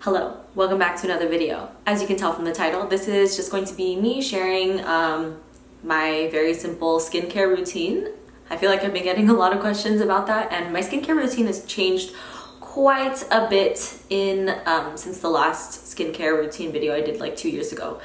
Hello, welcome back to another video. As you can tell from the title, this is just going to be me sharing my very simple skincare routine. I feel like I've been getting a lot of questions about that, and my skincare routine has changed quite a bit in since the last skincare routine video I did like 2 years ago.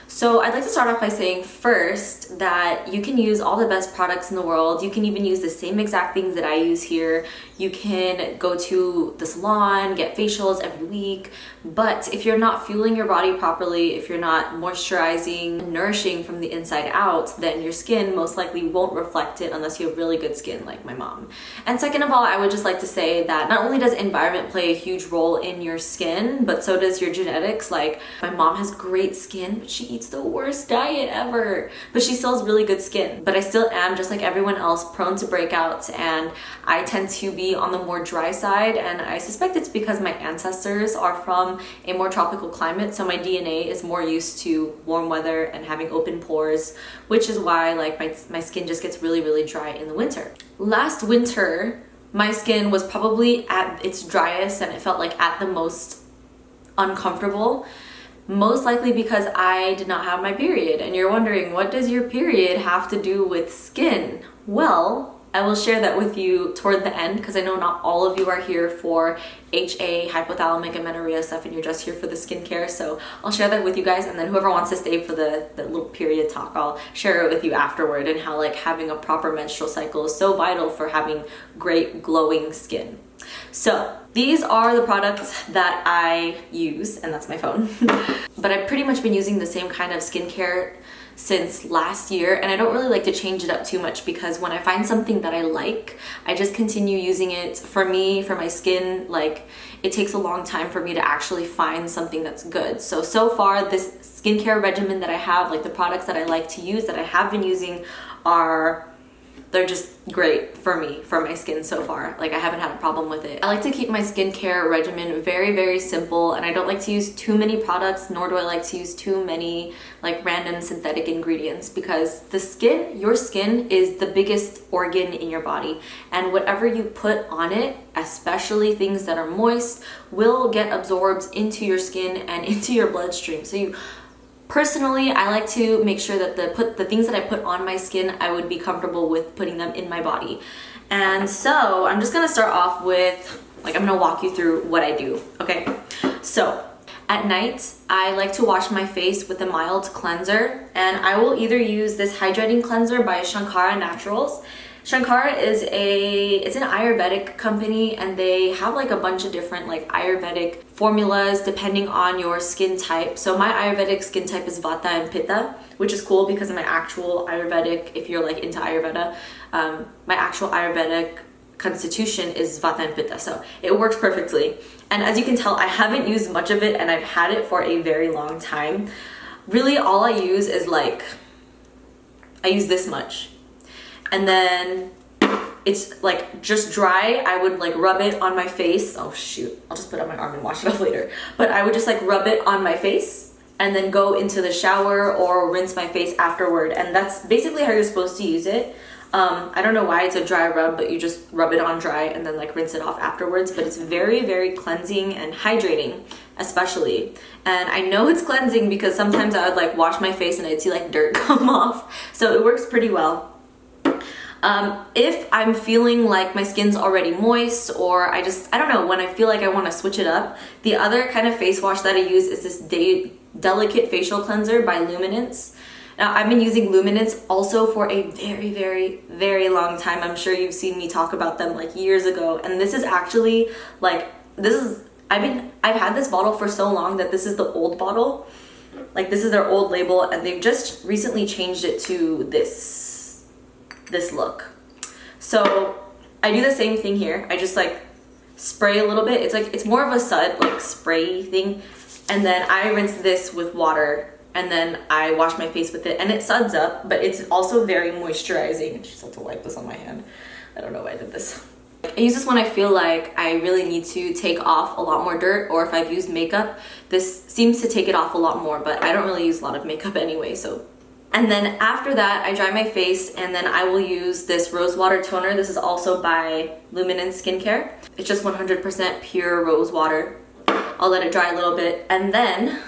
So I'd like to start off by saying first that you can use all the best products in the world. You can even use the same exact things that I use here. You can go to the salon, get facials every week, but if you're not fueling your body properly, if you're not moisturizing, nourishing from the inside out, then your skin most likely won't reflect it unless you have really good skin like my mom. And second of all, I would just like to say that not only does environment play a huge role in your skin, but so does your genetics. Like my mom has great skin, but she eats the worst diet ever, but she still has really good skin. But I still am, just like everyone else, prone to breakouts, and I tend to be on the more dry side, and I suspect it's because my ancestors are from a more tropical climate, so my DNA is more used to warm weather and having open pores, which is why like my skin just gets really dry in the winter. Last winter, my skin was probably at its driest and it felt like at the most uncomfortable. Most likely because I did not have my period. And you're wondering, what does your period have to do with skin? Well, I will share that with you toward the end, because I know not all of you are here for HA, hypothalamic amenorrhea stuff, and you're just here for the skincare. So I'll share that with you guys, and then whoever wants to stay for the little period talk, I'll share it with you afterward, and how like having a proper menstrual cycle is so vital for having great glowing skin. So these are the products that I use, and that's my phone. But I've pretty much been using the same kind of skincare since last year, and I don't really like to change it up too much, because when I find something that I like, I just continue using it. For me, for my skin, like it takes a long time for me to actually find something that's good. So far this skincare regimen that I have, like the products that I like to use that I have been using, they're just great for me, for my skin so far. Like I haven't had a problem with it. I like to keep my skincare regimen very simple, and I don't like to use too many products, nor do I like to use too many like random synthetic ingredients, because your skin is the biggest organ in your body, and whatever you put on it, especially things that are moist, will get absorbed into your skin and into your bloodstream. So personally, I like to make sure that the things that I put on my skin, I would be comfortable with putting them in my body. And so I'm just gonna start off with, like, I'm gonna walk you through what I do, okay? So at night, I like to wash my face with a mild cleanser, and I will either use this hydrating cleanser by Shankara Naturals. Shankara is an Ayurvedic company, and they have like a bunch of different like Ayurvedic formulas depending on your skin type. So my Ayurvedic skin type is Vata and Pitta, which is cool because my actual Ayurvedic, if you're like into Ayurveda, my actual Ayurvedic constitution is Vata and Pitta, so it works perfectly. And as you can tell, I haven't used much of it, and I've had it for a very long time. Really, all I use is like, I use this much. And then it's like just dry. I would like rub it on my face. Oh shoot, I'll just put it on my arm and wash it off later. But I would just like rub it on my face and then go into the shower or rinse my face afterward. And that's basically how you're supposed to use it. I don't know why it's a dry rub, but you just rub it on dry and then like rinse it off afterwards. But it's very cleansing and hydrating, especially. And I know it's cleansing because sometimes I would like wash my face and I'd see like dirt come off. So it works pretty well. If I'm feeling like my skin's already moist, or I don't know, when I feel like I want to switch it up, the other kind of face wash that I use is this Delicate Facial Cleanser by Luminance. Now, I've been using Luminance also for a very long time. I'm sure you've seen me talk about them like years ago, and this is actually like, I've had this bottle for so long that this is the old bottle. Like this is their old label, and they've just recently changed it to this look. So I do the same thing here. I just like spray a little bit. It's more of a sud like spray thing, and then I rinse this with water, and then I wash my face with it, and it suds up, but it's also very moisturizing. I just have to wipe this on my hand. I don't know why I did this. I use this when I feel like I really need to take off a lot more dirt, or if I've used makeup, this seems to take it off a lot more, but I don't really use a lot of makeup anyway, so. And then after that, I dry my face, and then I will use this rose water toner. This is also by Luminance Skincare. It's just 100% pure rose water. I'll let it dry a little bit, and then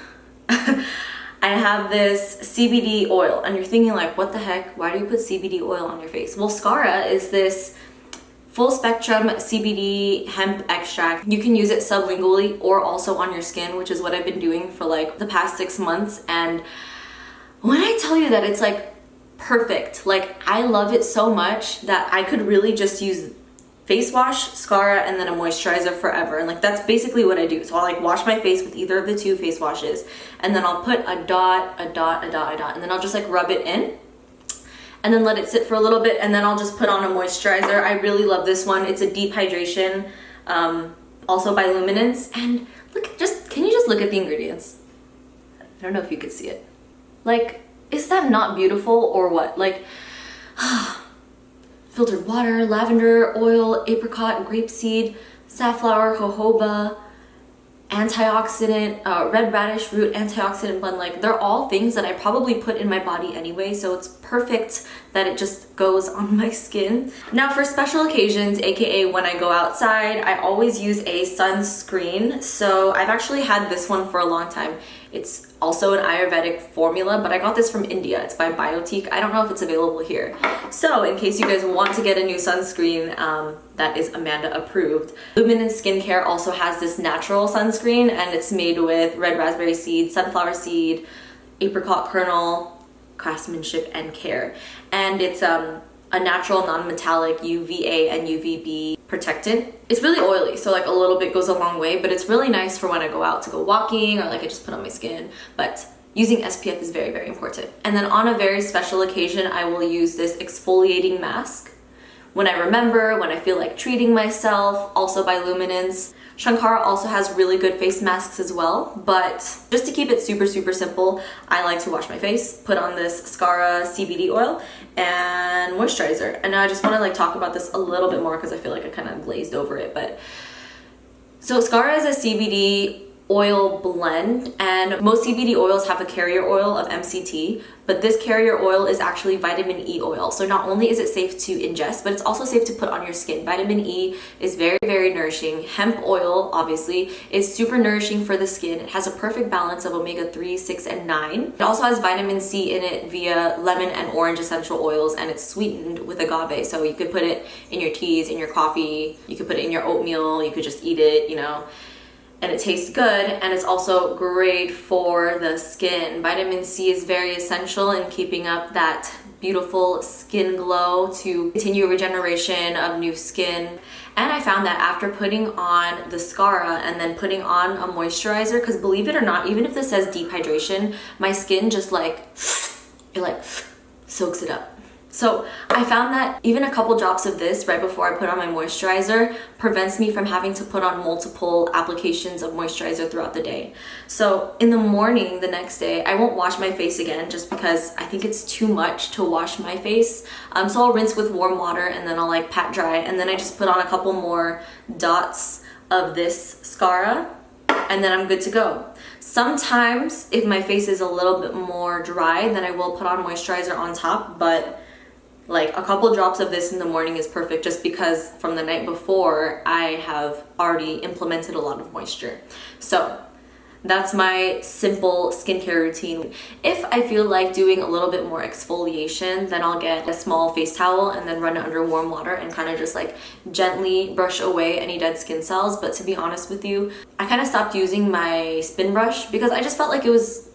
I have this CBD oil, and you're thinking like, what the heck? Why do you put CBD oil on your face? Well, Scara is this full spectrum CBD hemp extract. You can use it sublingually or also on your skin, which is what I've been doing for like the past 6 months. And when I tell you that it's like perfect, like I love it so much that I could really just use face wash, Scara, and then a moisturizer forever. And like that's basically what I do. So I'll like wash my face with either of the 2 face washes, and then I'll put a dot, and then I'll just like rub it in and then let it sit for a little bit, and then I'll just put on a moisturizer. I really love this one. It's a deep hydration, also by Luminance. And look, can you just look at the ingredients? I don't know if you could see it. Like, is that not beautiful or what? Like, filtered water, lavender oil, apricot, grapeseed, safflower, jojoba, antioxidant, red radish root, antioxidant blend. Like, they're all things that I probably put in my body anyway, so it's perfect that it just goes on my skin. Now for special occasions, aka when I go outside, I always use a sunscreen. So I've actually had this one for a long time. It's also an Ayurvedic formula, but I got this from India. It's by Biotique. I don't know if it's available here. So in case you guys want to get a new sunscreen that is Amanda approved, Luminance Skincare also has this natural sunscreen, and it's made with red raspberry seed, sunflower seed, apricot kernel, craftsmanship, and care. And it's a natural non-metallic UVA and UVB protectant. It's really oily, so like a little bit goes a long way, but it's really nice for when I go out to go walking, or like I just put on my skin. But using SPF is very, very important. And then on a very special occasion, I will use this exfoliating mask. When I remember, when I feel like treating myself, also by Luminance. Shankara also has really good face masks as well, but just to keep it super, super simple, I like to wash my face, put on this Scara CBD oil, and moisturizer. And now I just want to like talk about this a little bit more because I feel like I kind of glazed over it. But so Scara is a CBD oil blend, and most CBD oils have a carrier oil of MCT, but this carrier oil is actually vitamin E oil. So not only is it safe to ingest, but it's also safe to put on your skin. Vitamin E is very, very nourishing. Hemp oil, obviously, is super nourishing for the skin. It has a perfect balance of omega-3, 6, and 9. It also has vitamin C in it via lemon and orange essential oils, and it's sweetened with agave. So you could put it in your teas, in your coffee, you could put it in your oatmeal, you could just eat it, you know. And it tastes good, and it's also great for the skin. Vitamin C is very essential in keeping up that beautiful skin glow to continue regeneration of new skin. And I found that after putting on the Scara and then putting on a moisturizer, because believe it or not, even if this says deep hydration, my skin just like, it like soaks it up. So I found that even a couple drops of this right before I put on my moisturizer prevents me from having to put on multiple applications of moisturizer throughout the day. So in the morning, the next day, I won't wash my face again just because I think it's too much to wash my face. So I'll rinse with warm water, and then I'll like pat dry, and then I just put on a couple more dots of this Scara, and then I'm good to go. Sometimes if my face is a little bit more dry, then I will put on moisturizer on top, but like a couple drops of this in the morning is perfect, just because from the night before I have already implemented a lot of moisture. So that's my simple skincare routine. If I feel like doing a little bit more exfoliation, then I'll get a small face towel and then run it under warm water and kind of just like gently brush away any dead skin cells. But to be honest with you, I kind of stopped using my spin brush because I just felt like it was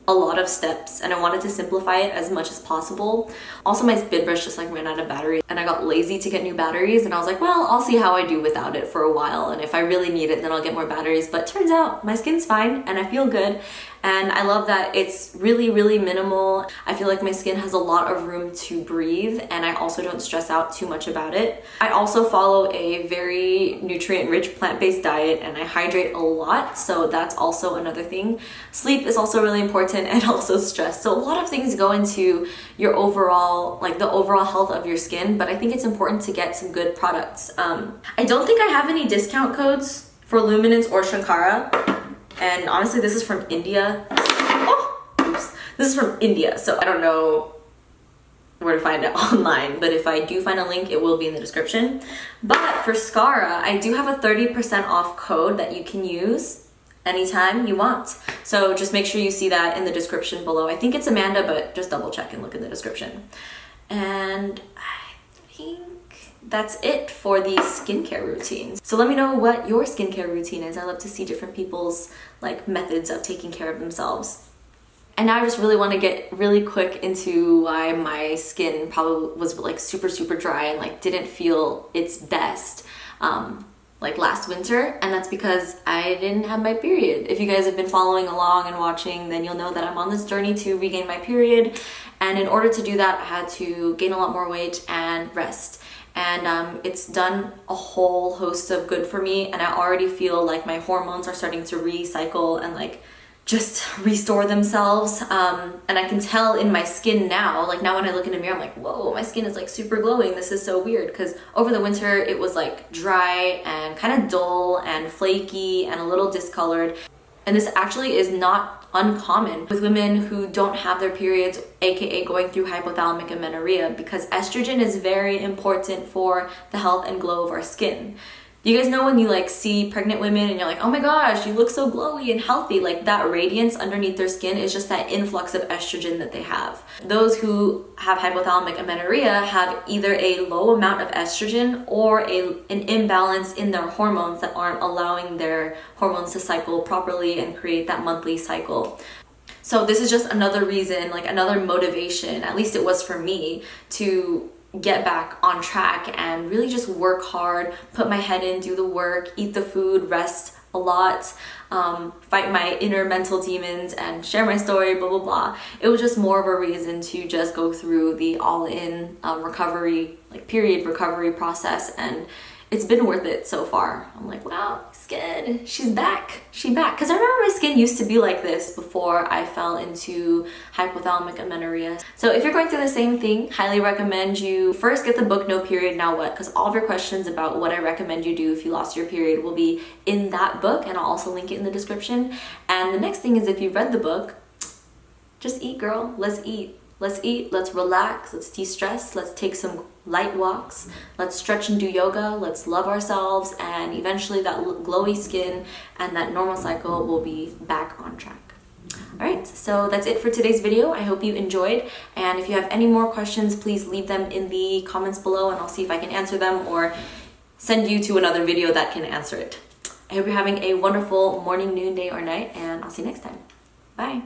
a lot of steps and I wanted to simplify it as much as possible. Also, my spin brush just like ran out of batteries, and I got lazy to get new batteries, and I was like, well, I'll see how I do without it for a while, and if I really need it, then I'll get more batteries. But turns out my skin's fine and I feel good, and I love that it's really, really minimal. I feel like my skin has a lot of room to breathe, and I also don't stress out too much about it. I also follow a very nutrient-rich plant-based diet, and I hydrate a lot, so that's also another thing. Sleep is also really important, and also stress. So a lot of things go into your overall, like the overall health of your skin, but I think it's important to get some good products. I don't think I have any discount codes for Luminance or Shankara, and honestly this is from India. Oh, oops. This is from India, so I don't know where to find it online, but if I do find a link, it will be in the description. But for Scara, I do have a 30% off code that you can use. anytime you want. So just make sure you see that in the description below. I think it's Amanda, but just double check and look in the description. And I think that's it for the skincare routines. So let me know what your skincare routine is. I love to see different people's like methods of taking care of themselves. And now I just really want to get really quick into why my skin probably was like super dry and like didn't feel its best like last winter, and that's because I didn't have my period. If you guys have been following along and watching, then you'll know that I'm on this journey to regain my period, and in order to do that I had to gain a lot more weight and rest. And it's done a whole host of good for me, and I already feel like my hormones are starting to recycle and like just restore themselves. And I can tell in my skin now, like now when I look in the mirror, I'm like, whoa, my skin is like super glowing. This is so weird, because over the winter it was like dry and kind of dull and flaky and a little discolored. And this actually is not uncommon with women who don't have their periods, aka going through hypothalamic amenorrhea, because estrogen is very important for the health and glow of our skin. You guys know when you like see pregnant women and you're like, oh my gosh, you look so glowy and healthy, like that radiance underneath their skin is just that influx of estrogen that they have. Those who have hypothalamic amenorrhea have either a low amount of estrogen or an imbalance in their hormones that aren't allowing their hormones to cycle properly and create that monthly cycle. So this is just another reason, like another motivation, at least it was for me, to get back on track and really just work hard, put my head in, do the work, eat the food, rest a lot, fight my inner mental demons and share my story, blah, blah, blah. It was just more of a reason to just go through the all-in recovery, like period recovery process, and it's been worth it so far. I'm like, wow, skin, she's back. She's back. Because I remember my skin used to be like this before I fell into hypothalamic amenorrhea. So if you're going through the same thing, highly recommend you first get the book No Period Now What, because all of your questions about what I recommend you do if you lost your period will be in that book, and I'll also link it in the description. And the next thing is, if you've read the book, just eat, girl. Let's eat. Let's eat, let's relax, let's de-stress, let's take some light walks, let's stretch and do yoga, let's love ourselves, and eventually that glowy skin and that normal cycle will be back on track. Alright, so that's it for today's video. I hope you enjoyed, and if you have any more questions, please leave them in the comments below and I'll see if I can answer them or send you to another video that can answer it. I hope you're having a wonderful morning, noon, day, or night, and I'll see you next time. Bye!